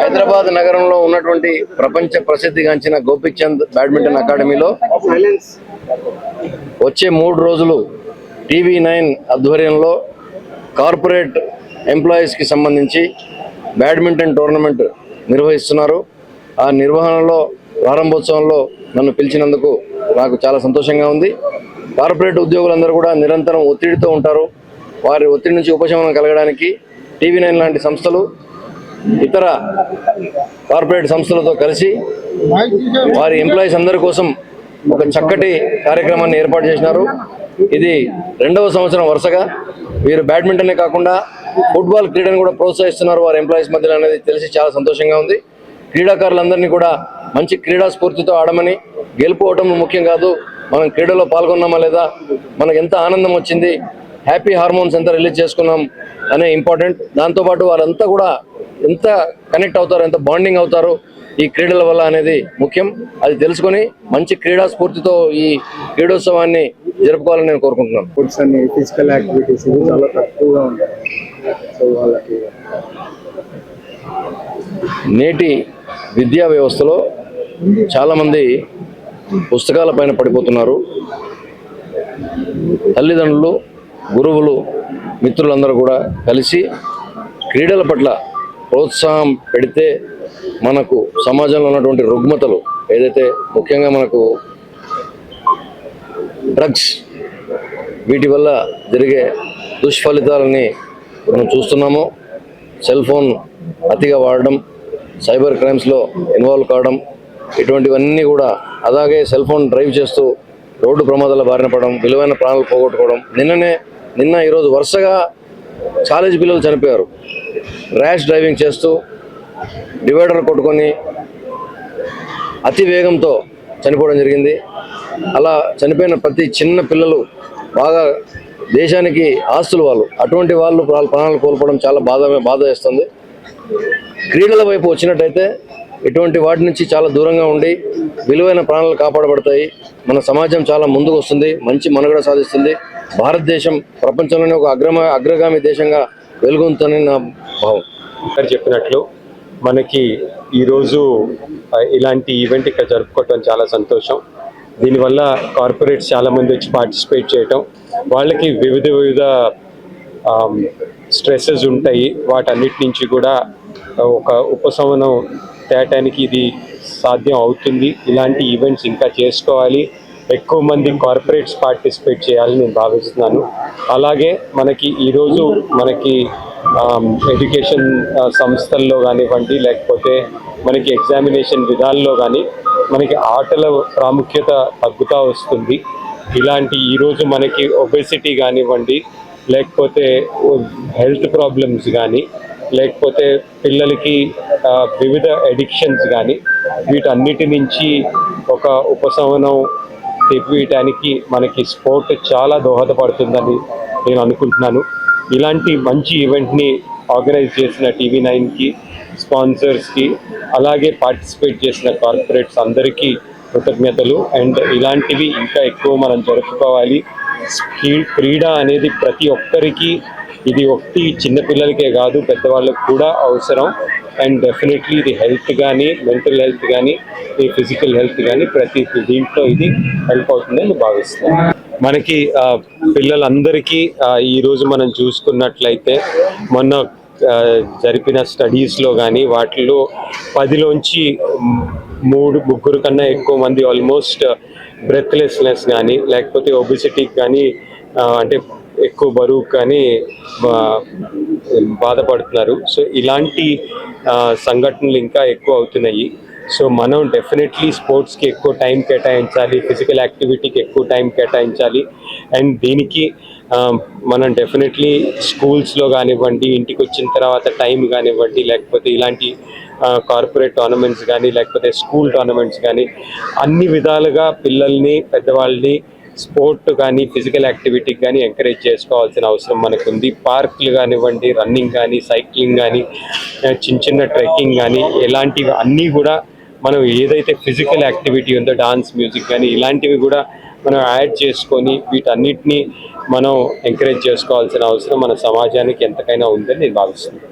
హైదరాబాద్ నగరంలో ఉన్నటువంటి ప్రపంచ ప్రసిద్ధిగాంచిన గోపీచంద్ బ్యాడ్మింటన్ అకాడమీలో వచ్చే 3 రోజులు TV9 ఆధ్వర్యంలో కార్పొరేట్ ఎంప్లాయీస్కి సంబంధించి బ్యాడ్మింటన్ టోర్నమెంట్ నిర్వహిస్తున్నారు. ఆ నిర్వహణలో ప్రారంభోత్సవంలో నన్ను పిలిచినందుకు నాకు చాలా సంతోషంగా ఉంది. కార్పొరేట్ ఉద్యోగులందరూ కూడా నిరంతరం ఒత్తిడితో ఉంటారు. వారి ఒత్తిడి నుంచి ఉపశమనం కలగడానికి TV9 లాంటి సంస్థలు ఇతర కార్పొరేట్ సంస్థలతో కలిసి వారి ఎంప్లాయీస్ అందరి కోసం ఒక చక్కటి కార్యక్రమాన్ని ఏర్పాటు చేసినారు. ఇది 2వ సంవత్సరం వరుసగా వీరు బ్యాడ్మింటనే కాకుండా ఫుట్బాల్ క్రీడను కూడా ప్రోత్సహిస్తున్నారు వారి ఎంప్లాయీస్ మధ్యలో అనేది తెలిసి చాలా సంతోషంగా ఉంది. క్రీడాకారులందరినీ కూడా మంచి క్రీడా స్ఫూర్తితో ఆడమని, గెలుపు ఓటములు ముఖ్యం కాదు, మనం క్రీడలో పాల్గొన్నామా లేదా, మనకు ఎంత ఆనందం వచ్చింది, హ్యాపీ హార్మోన్స్ ఎంత రిలీజ్ చేసుకున్నాం అనే ఇంపార్టెంట్. దాంతోపాటు వారంతా కూడా ఎంత కనెక్ట్ అవుతారు, ఎంత బాండింగ్ అవుతారు ఈ క్రీడల వల్ల అనేది ముఖ్యం. అది తెలుసుకొని మంచి క్రీడా స్ఫూర్తితో ఈ క్రీడోత్సవాన్ని జరుపుకోవాలని నేను కోరుకుంటున్నాను. ఫుడ్స్ అన్ని ఫిజికల్ యాక్టివిటీస్ చాలా తక్కువగా ఉంటాయి. సో వాళ్ళకి నేటి విద్యా వ్యవస్థలో చాలామంది పుస్తకాల పైన పడిపోతున్నారు. తల్లిదండ్రులు, గురువులు, మిత్రులందరూ కూడా కలిసి క్రీడల పట్ల ప్రోత్సాహం పెడితే మనకు సమాజంలో ఉన్నటువంటి రుగ్మతలు ఏదైతే ముఖ్యంగా మనకు డ్రగ్స్ వీటి వల్ల జరిగే దుష్ఫలితాలని మనం చూస్తున్నాము. సెల్ ఫోన్ అతిగా వాడడం, సైబర్ క్రైమ్స్లో ఇన్వాల్వ్ కావడం, ఇటువంటివన్నీ కూడా, అలాగే సెల్ ఫోన్ డ్రైవ్ చేస్తూ రోడ్డు ప్రమాదాల బారిన పడడం, విలువైన ప్రాణాలు పోగొట్టుకోవడం. నిన్న ఈరోజు వరుసగా కాలేజీ పిల్లలు చనిపోయారు. ర్యాష్ డ్రైవింగ్ చేస్తూ డివైడర్ కొట్టుకొని అతి వేగంతో చనిపోవడం జరిగింది. అలా చనిపోయిన ప్రతి చిన్న పిల్లలు బాగా దేశానికి ఆస్తులు వాళ్ళు. అటువంటి వాళ్ళు ప్రాణాలు కోల్పోవడం చాలా బాధ వేస్తుంది. క్రీడల వైపు వచ్చినట్టయితే ఇటువంటి వాటి నుంచి చాలా దూరంగా ఉండి విలువైన ప్రాణాలు కాపాడబడతాయి. మన సమాజం చాలా ముందుకు వస్తుంది, మంచి మనుగడ సాధిస్తుంది. భారతదేశం ప్రపంచంలోనే ఒక అగ్రగామి దేశంగా వెలుగొందుతుందని నా భావం. చెప్పినట్లు మనకి ఈరోజు ఇలాంటి ఈవెంట్ ఇక్కడ జరుపుకోవటం చాలా సంతోషం. దీనివల్ల కార్పొరేట్స్ చాలామంది వచ్చి పార్టిసిపేట్ చేయటం, వాళ్ళకి వివిధ స్ట్రెస్సెస్ ఉంటాయి. వాటన్నిటి నుంచి కూడా ఒక ఉపశమనం తేటానికి ఇది సాధ్యం అవుతుంది. ఇలాంటి ఈవెంట్స్ ఇంకా చేసుకోవాలి, ఎక్కువ మంది కార్పొరేట్స్ పార్టిసిపేట్ చేయాలని నేను భావిస్తున్నాను. అలాగే మనకి ఈరోజు ఎడ్యుకేషన్ సంస్థల్లో కానివ్వండి, లేకపోతే మనకి ఎగ్జామినేషన్ విధాల్లో కానీ మనకి ఆటల ప్రాముఖ్యత తగ్గుతూ వస్తుంది. ఇలాంటి ఈరోజు మనకి ఒబెసిటీ కానివ్వండి, లేకపోతే హెల్త్ ప్రాబ్లమ్స్ కానీ, లేకపోతే పిల్లలకి వివిధ ఎడిక్షన్స్ కానీ, వీటన్నిటి నుంచి ఒక ఉపశమనం తెప్పియటానికి మనకి స్పోర్ట్ చాలా దోహదపడుతుందని నేను అనుకుంటున్నాను. ఇలాంటి మంచి ఈవెంట్ని ఆర్గనైజ్ చేసిన TV9కి, స్పాన్సర్స్కి, అలాగే పార్టిసిపేట్ చేసిన కార్పొరేట్స్ అందరికీ కృతజ్ఞతలు. అండ్ ఇలాంటివి ఇంకా ఎక్కువ మనం జరుపుకోవాలి. క్రీడ అనేది ప్రతి ఒక్కరికి, ఇది ఒకటి చిన్నపిల్లలకే కాదు పెద్దవాళ్ళకి కూడా అవసరం. అండ్ డెఫినెట్లీ ఇది హెల్త్ కానీ, మెంటల్ హెల్త్ కానీ, ఈ ఫిజికల్ హెల్త్ కానీ ప్రతి దీంట్లో ఇది హెల్ప్ అవుతుందని భావిస్తున్నాను. మనకి పిల్లలందరికీ ఈరోజు మనం చూసుకున్నట్లయితే మొన్న జరిపిన స్టడీస్లో కానీ వాటిలో 10లోంచి 3-3 కన్నా ఎక్కువ మంది ఆల్మోస్ట్ బ్రెత్లెస్నెస్ కానీ, లేకపోతే ఒబిసిటీకి కానీ, అంటే ఎక్కువ బరువు కానీ బాధపడుతున్నారు. సో ఇలాంటి సంఘటనలు ఇంకా ఎక్కువ అవుతున్నాయి. సో మనం డెఫినెట్లీ స్పోర్ట్స్కి ఎక్కువ టైం కేటాయించాలి, ఫిజికల్ యాక్టివిటీకి ఎక్కువ టైం కేటాయించాలి. అండ్ దీనికి మనం డెఫినెట్లీ స్కూల్స్లో కానివ్వండి, ఇంటికి వచ్చిన తర్వాత టైం కానివ్వండి, లేకపోతే ఇలాంటి కార్పొరేట్ టోర్నమెంట్స్ కానీ, లేకపోతే స్కూల్ టోర్నమెంట్స్ కానీ, అన్ని విధాలుగా పిల్లల్ని, పెద్దవాళ్ళని స్పోర్ట్ కానీ, ఫిజికల్ యాక్టివిటీకి కానీ ఎంకరేజ్ చేసుకోవాల్సిన అవసరం మనకు ఉంది. పార్కులు కానివ్వండి, రన్నింగ్ కానీ, సైక్లింగ్ కానీ, చిన్న ట్రెక్కింగ్ కానీ, ఇలాంటివి అన్నీ కూడా మనం ఏదైతే ఫిజికల్ యాక్టివిటీ ఉందో, డాన్స్, మ్యూజిక్ కానీ ఇలాంటివి కూడా మనం యాడ్ చేసుకొని వీటన్నిటినీ మనం ఎంకరేజ్ చేసుకోవాల్సిన అవసరం మన సమాజానికి ఎంతకైనా ఉందని నేను భావిస్తున్నాను.